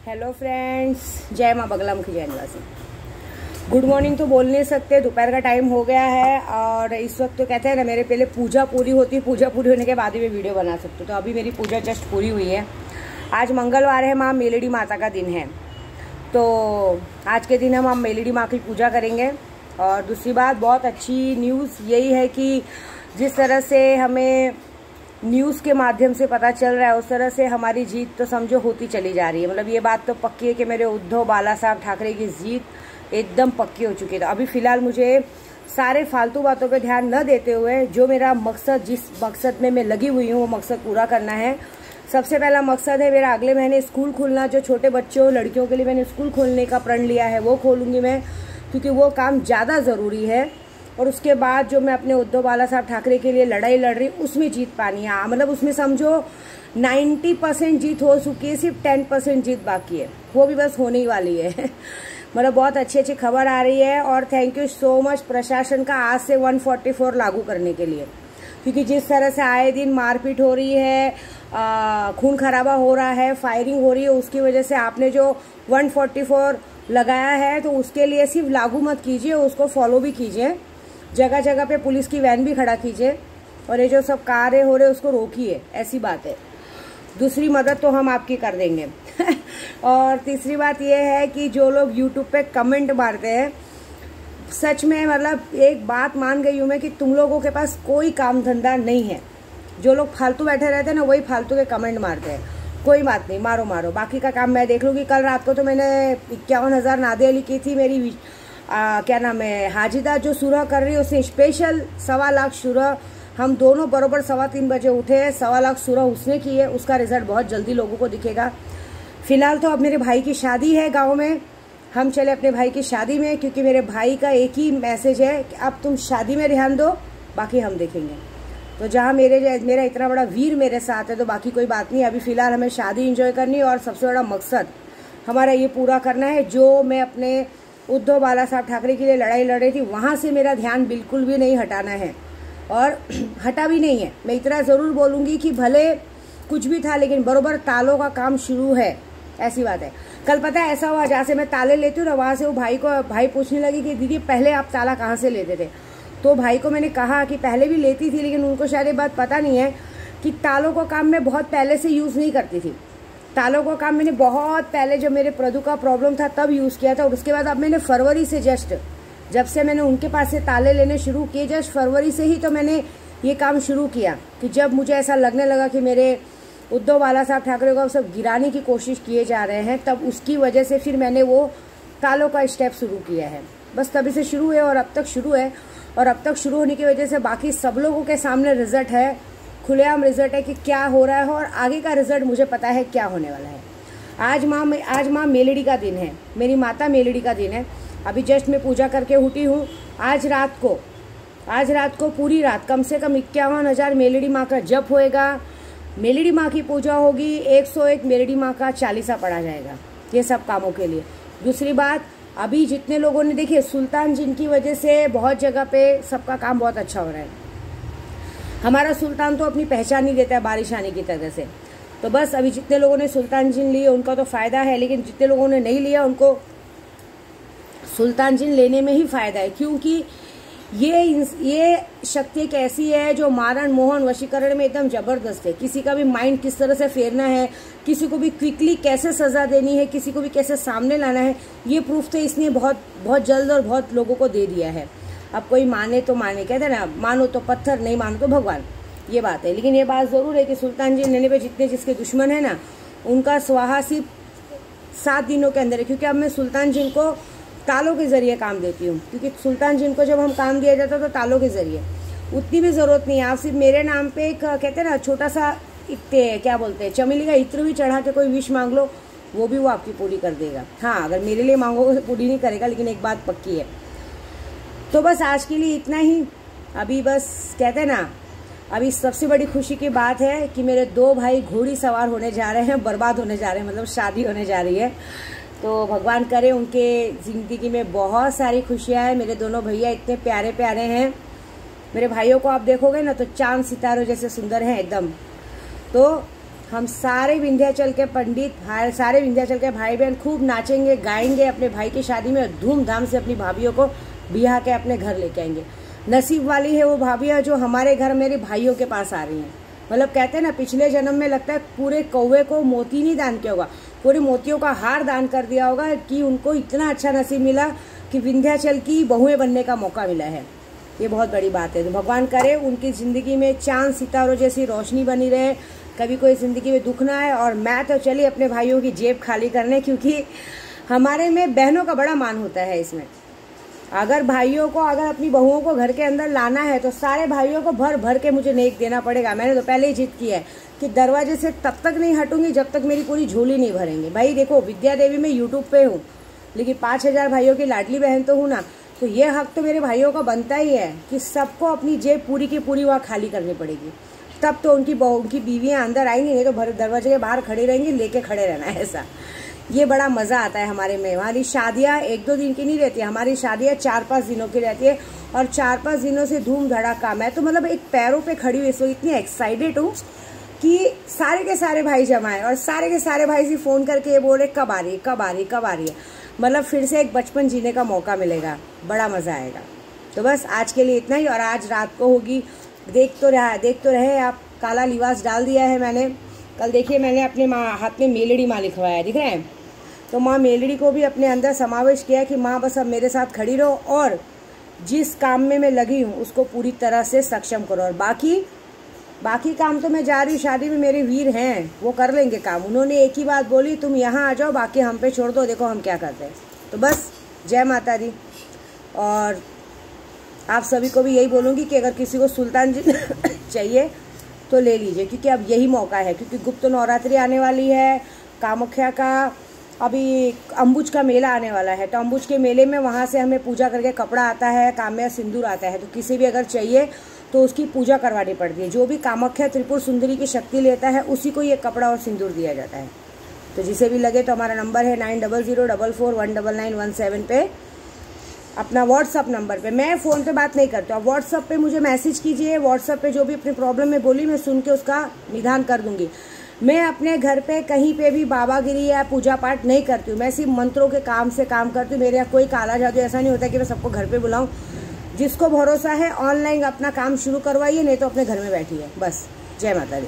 Hello friends, जय माँ बगला मुखी जय निवासी। गुड मॉर्निंग तो बोल नहीं सकते, दोपहर का टाइम हो गया है और इस वक्त तो कहते हैं ना मेरे पहले पूजा पूरी होती है, पूजा पूरी होने के बाद ही मैं वीडियो बना सकती हूँ। तो अभी मेरी पूजा जस्ट पूरी हुई है। आज मंगलवार है, माँ मेलडी माता का दिन है, तो आज के दिन हम मेलडी माँ की पूजा करेंगे। और दूसरी बात, बहुत अच्छी न्यूज़ यही है कि जिस तरह से हमें न्यूज़ के माध्यम से पता चल रहा है उस तरह से हमारी जीत तो समझो होती चली जा रही है। मतलब ये बात तो पक्की है कि मेरे उद्धव बाला साहब ठाकरे की जीत एकदम पक्की हो चुकी है। तो अभी फ़िलहाल मुझे सारे फालतू बातों पे ध्यान न देते हुए जो मेरा मकसद, जिस मकसद में मैं लगी हुई हूँ वो मकसद पूरा करना है। सबसे पहला मकसद है मेरा अगले महीने स्कूल खोलना। जो छोटे बच्चों लड़कियों के लिए मैंने स्कूल खोलने का प्रण लिया है वो खोलूँगी मैं, क्योंकि वो काम ज़्यादा ज़रूरी है। और उसके बाद जो मैं अपने उद्धव बाला साहब ठाकरे के लिए लड़ाई लड़ रही उसमें जीत पानी है। मतलब उसमें समझो 90% जीत हो चुकी है, सिर्फ 10% जीत बाकी है, वो भी बस होने ही वाली है। मतलब बहुत अच्छी अच्छी खबर आ रही है और थैंक यू सो मच प्रशासन का आज से 144 लागू करने के लिए, क्योंकि जिस तरह से आए दिन मारपीट हो रही है, खून खराबा हो रहा है, फायरिंग हो रही है, उसकी वजह से आपने जो 144 लगाया है तो उसके लिए सिर्फ लागू मत कीजिए, उसको फॉलो भी कीजिए। जगह जगह पे पुलिस की वैन भी खड़ा कीजिए और ये जो सब कार्य हो रहे उसको रोकिए, ऐसी बात है। दूसरी मदद तो हम आपकी कर देंगे। और तीसरी बात ये है कि जो लोग यूट्यूब पे कमेंट मारते हैं, सच में मतलब एक बात मान गई हूँ मैं कि तुम लोगों के पास कोई काम धंधा नहीं है। जो लोग फालतू बैठे रहते हैं ना, वही फालतू के कमेंट मारते हैं। कोई बात नहीं, मारो मारो, बाकी का काम मैं देख लूँगी। कल रात को तो मैंने 51,000 नादे अली की थी मेरी क्या नाम है, हाजिदा जो सुरह कर रही है उसने स्पेशल 1.25 लाख सुरह, हम दोनों बरोबर 3:15 बजे उठे हैं, 1.25 लाख सुरह उसने की है। उसका रिजल्ट बहुत जल्दी लोगों को दिखेगा। फिलहाल तो अब मेरे भाई की शादी है गांव में, हम चले अपने भाई की शादी में, क्योंकि मेरे भाई का एक ही मैसेज है कि अब तुम शादी में ध्यान दो, बाकी हम देखेंगे। तो जहाँ मेरा इतना बड़ा वीर मेरे साथ है तो बाकी कोई बात नहीं। अभी फ़िलहाल हमें शादी एंजॉय करनी है और सबसे बड़ा मकसद हमारा ये पूरा करना है। जो मैं अपने उद्धव बाला साहब ठाकरे के लिए लड़ाई लड़ रही थी, वहाँ से मेरा ध्यान बिल्कुल भी नहीं हटाना है और हटा भी नहीं है। मैं इतना ज़रूर बोलूँगी कि भले कुछ भी था लेकिन बरोबर तालों का काम शुरू है, ऐसी बात है। कल पता है ऐसा हुआ, जहाँ से मैं ताले लेती हूँ ना वहाँ से वो भाई पूछने लगी कि दीदी पहले आप ताला कहाँ से लेते थे। तो भाई को मैंने कहा कि पहले भी लेती थी, लेकिन उनको शायद ये बात पता नहीं है कि तालों का काम मैं बहुत पहले से यूज़ नहीं करती थी। तालों का काम मैंने बहुत पहले, जब मेरे प्रदू का प्रॉब्लम था तब यूज़ किया था। और उसके बाद अब मैंने फरवरी से, जस्ट जब से मैंने उनके पास से ताले लेने शुरू किए, जस्ट फरवरी से ही तो मैंने ये काम शुरू किया कि जब मुझे ऐसा लगने लगा कि मेरे उद्धव बाला साहब ठाकरे को सब गिराने की कोशिश किए जा रहे हैं, तब उसकी वजह से फिर मैंने वो तालों का स्टेप शुरू किया है। बस तभी से शुरू है और अब तक शुरू है। और अब तक शुरू होने की वजह से बाकी सब लोगों के सामने रिजल्ट है, खुलेआम रिजल्ट है कि क्या हो रहा है और आगे का रिजल्ट मुझे पता है क्या होने वाला है। आज माँ मेलडी का दिन है, मेरी माता मेलडी का दिन है। अभी जस्ट मैं पूजा करके उठी हूँ। आज रात को पूरी रात कम से कम 51,000 मेलडी माँ का जप होएगा, मेलडी माँ की पूजा होगी, 101 मेलडी माँ का चालीसा पढ़ा जाएगा, ये सब कामों के लिए। दूसरी बात, अभी जितने लोगों ने देखिए सुल्तान जिन की वजह से बहुत जगह पे सबका काम बहुत अच्छा हो रहा है। हमारा सुल्तान तो अपनी पहचान नहीं देता है बारिश आने की तरह से। तो बस अभी जितने लोगों ने सुल्तान जिन लिए उनका तो फ़ायदा है, लेकिन जितने लोगों ने नहीं लिया उनको सुल्तान जिन लेने में ही फ़ायदा है, क्योंकि ये शक्ति एक ऐसी है जो मारण मोहन वशीकरण में एकदम ज़बरदस्त है। किसी का भी माइंड किस तरह से फेरना है, किसी को भी क्विकली कैसे सज़ा देनी है, किसी को भी कैसे सामने लाना है, ये प्रूफ तो इसने बहुत जल्द और बहुत लोगों को दे दिया है। अब कोई माने तो माने, कहते हैं ना, मानो तो पत्थर, नहीं मानो तो भगवान, ये बात है। लेकिन ये बात ज़रूर है कि सुल्तान जी लेने पे जितने जिसके दुश्मन है ना, उनका स्वाहा सिर्फ 7 दिनों के अंदर है। क्योंकि अब मैं सुल्तान जिन को तालों के ज़रिए काम देती हूँ, क्योंकि सुल्तान जिन को जब हम काम दिया जाता तो तालों के ज़रिए, उतनी भी ज़रूरत नहीं है। आप सिर्फ मेरे नाम पे एक कहते हैं ना छोटा सा क्या बोलते हैं, चमेली का इत्र भी चढ़ा के कोई विश मांग लो, वो भी वो आपकी पूरी कर देगा। हाँ, अगर मेरे लिए मांगोगे तो पूरी नहीं करेगा, लेकिन एक बात पक्की है। तो बस आज के लिए इतना ही। अभी बस कहते हैं ना, अभी सबसे बड़ी खुशी की बात है कि मेरे 2 भाई घोड़ी सवार होने जा रहे हैं, बर्बाद होने जा रहे हैं, मतलब शादी होने जा रही है। तो भगवान करे उनके ज़िंदगी में बहुत सारी खुशियाँ हैं। मेरे दोनों भैया इतने प्यारे प्यारे हैं। मेरे भाइयों को आप देखोगे ना तो चांद सितारों जैसे सुंदर हैं एकदम। तो हम सारे विंध्याचल के पंडित, सारे विंध्याचल के भाई बहन खूब नाचेंगे, गाएंगे अपने भाई की शादी में, धूमधाम से अपनी भाभीियों को बिहा के अपने घर लेके आएंगे। नसीब वाली है वो भाभियाँ जो हमारे घर मेरे भाइयों के पास आ रही हैं। मतलब कहते हैं ना, पिछले जन्म में लगता है पूरे कौवे को मोती नहीं दान किया होगा, पूरे मोतियों का हार दान कर दिया होगा कि उनको इतना अच्छा नसीब मिला कि विंध्याचल की बहुएं बनने का मौका मिला है। ये बहुत बड़ी बात है। तो भगवान करे उनकी ज़िंदगी में चांद सितारों जैसी रोशनी बनी रहे, कभी कोई ज़िंदगी में दुख ना आए। और मैं तो चली अपने भाइयों की जेब खाली करने, क्योंकि हमारे में बहनों का बड़ा मान होता है इसमें। अगर भाइयों को, अगर अपनी बहुओं को घर के अंदर लाना है तो सारे भाइयों को भर भर के मुझे नेक देना पड़ेगा। मैंने तो पहले ही जिद किया है कि दरवाजे से तब तक नहीं हटूंगी जब तक मेरी पूरी झोली नहीं भरेंगे। भाई देखो, विद्या देवी में यूट्यूब पे हूँ, लेकिन 5000 भाइयों की लाडली बहन तो हूँ ना। तो ये हक तो मेरे भाइयों का बनता ही है कि सबको अपनी जेब पूरी की पूरी वहाँ खाली करनी पड़ेगी, तब तो उनकी बीवियाँ अंदर आएंगी, नहीं तो दरवाजे के बाहर खड़ी रहेंगी, लेके खड़े रहना है। ऐसा ये बड़ा मज़ा आता है हमारे में। हमारी शादियाँ 1-2 दिन की नहीं रहती, हमारी शादियाँ 4-5 दिनों की रहती है, और 4-5 दिनों से धूम धड़ाका। मैं तो मतलब एक पैरों पे खड़ी हुई, सो इतनी एक्साइटेड हूँ कि सारे के सारे भाई जमा है, और सारे के सारे भाई से फ़ोन करके ये बोल रहे कब आ रही है, कब आ रही है, कब आ रही है। मतलब फिर से एक बचपन जीने का मौका मिलेगा, बड़ा मज़ा आएगा। तो बस आज के लिए इतना ही। और आज रात को होगी, देख तो रहे आप, काला लिबास डाल दिया है मैंने। कल देखिए मैंने अपने हाथ में मेलड़ी माँ लिखवाया है, दिख रहे हैं। तो माँ मेलड़ी को भी अपने अंदर समावेश किया कि माँ बस अब मेरे साथ खड़ी रहो, और जिस काम में मैं लगी हूँ उसको पूरी तरह से सक्षम करो। और बाकी काम तो मैं जा रही, शादी में मेरे वीर हैं, वो कर लेंगे काम। उन्होंने एक ही बात बोली, तुम यहाँ आ जाओ, बाकी हम पे छोड़ दो, देखो हम क्या करते हैं। तो बस जय माता दी। और आप सभी को भी यही बोलूँगी कि अगर किसी को सुल्तान जी चाहिए तो ले लीजिए, क्योंकि अब यही मौका है। क्योंकि गुप्त नवरात्रि आने वाली है, कामाख्या का अभी अम्बुज का मेला आने वाला है। तो अम्बुज के मेले में वहाँ से हमें पूजा करके कपड़ा आता है, काम्या सिंदूर आता है। तो किसी भी अगर चाहिए तो उसकी पूजा करवानी पड़ती है। जो भी कामाख्या त्रिपुर सुंदरी की शक्ति लेता है उसी को ये कपड़ा और सिंदूर दिया जाता है। तो जिसे भी लगे तो हमारा नंबर है 9004419917 पे, अपना व्हाट्सअप नंबर पे। मैं फ़ोन पे बात नहीं करती हूँ, आप व्हाट्सअप पे मुझे मैसेज कीजिए। व्हाट्सअप पे जो भी अपनी प्रॉब्लम में बोली मैं सुन के उसका निदान कर दूंगी। मैं अपने घर पे कहीं पे भी बाबागिरी या पूजा पाठ नहीं करती हूँ, मैं सिर्फ मंत्रों के काम से काम करती हूँ। मेरे यहाँ कोई काला जादू ऐसा नहीं होता कि मैं सबको घर पे बुलाऊँ। जिसको भरोसा है ऑनलाइन अपना काम शुरू करवाइए, नहीं तो अपने घर में बैठिए। बस जय माता दी।